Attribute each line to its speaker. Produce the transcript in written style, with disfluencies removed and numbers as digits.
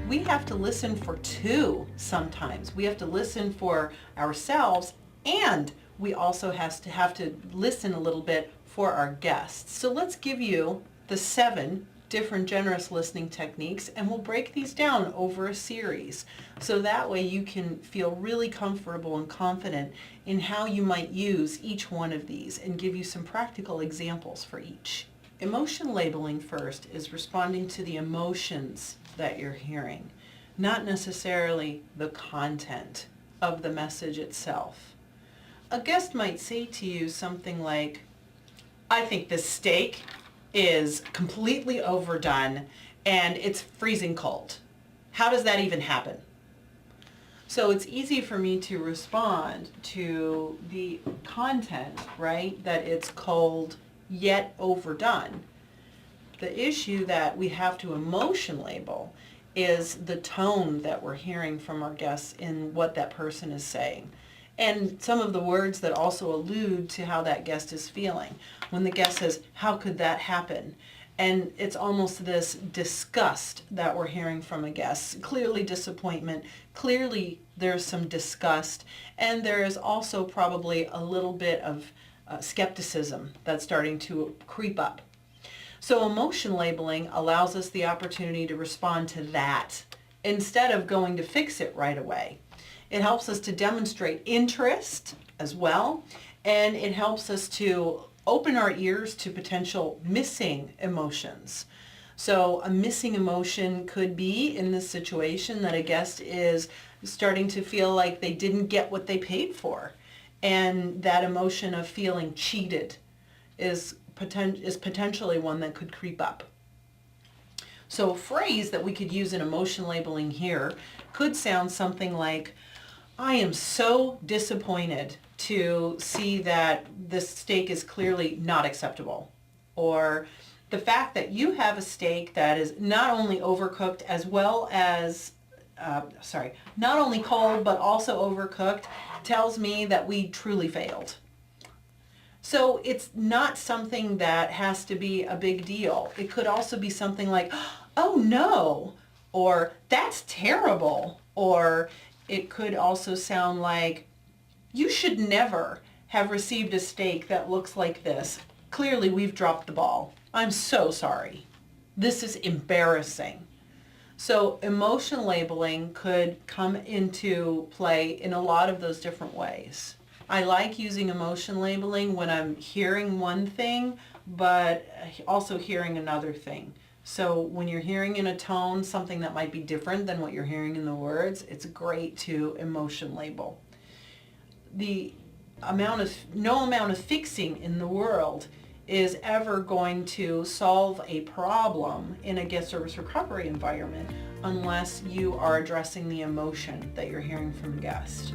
Speaker 1: we have to listen for two sometimes. We have to listen for ourselves, and we also have to listen a little bit for our guests. So let's give you the 7 different generous listening techniques, and we'll break these down over a series. So that way you can feel really comfortable and confident in how you might use each one of these and give you some practical examples for each. Emotion labeling first is responding to the emotions that you're hearing, not necessarily the content of the message itself. A guest might say to you something like, I think this steak is completely overdone and it's freezing cold. How does that even happen? So it's easy for me to respond to the content, right? That it's cold yet overdone. The issue that we have to emotion label is the tone that we're hearing from our guests in what that person is saying. And some of the words that also allude to how that guest is feeling. When the guest says, how could that happen? And it's almost this disgust that we're hearing from a guest. Clearly disappointment, clearly there's some disgust, and there is also probably a little bit of skepticism that's starting to creep up. So emotion labeling allows us the opportunity to respond to that instead of going to fix it right away. It helps us to demonstrate interest as well, and it helps us to open our ears to potential missing emotions. So a missing emotion could be in this situation that a guest is starting to feel like they didn't get what they paid for. And that emotion of feeling cheated is potentially one that could creep up. So a phrase that we could use in emotion labeling here could sound something like, I am so disappointed to see that this steak is clearly not acceptable. Or the fact that you have a steak that is not only overcooked as well as, not only cold but also overcooked tells me that we truly failed. So it's not something that has to be a big deal. It could also be something like, oh no, or that's terrible, or it could also sound like, you should never have received a steak that looks like this. Clearly we've dropped the ball. I'm so sorry. This is embarrassing. So emotion labeling could come into play in a lot of those different ways. I like using emotion labeling when I'm hearing one thing, but also hearing another thing. So when you're hearing in a tone something that might be different than what you're hearing in the words, it's great to emotion label. No amount of fixing in the world is ever going to solve a problem in a guest service recovery environment unless you are addressing the emotion that you're hearing from a guest.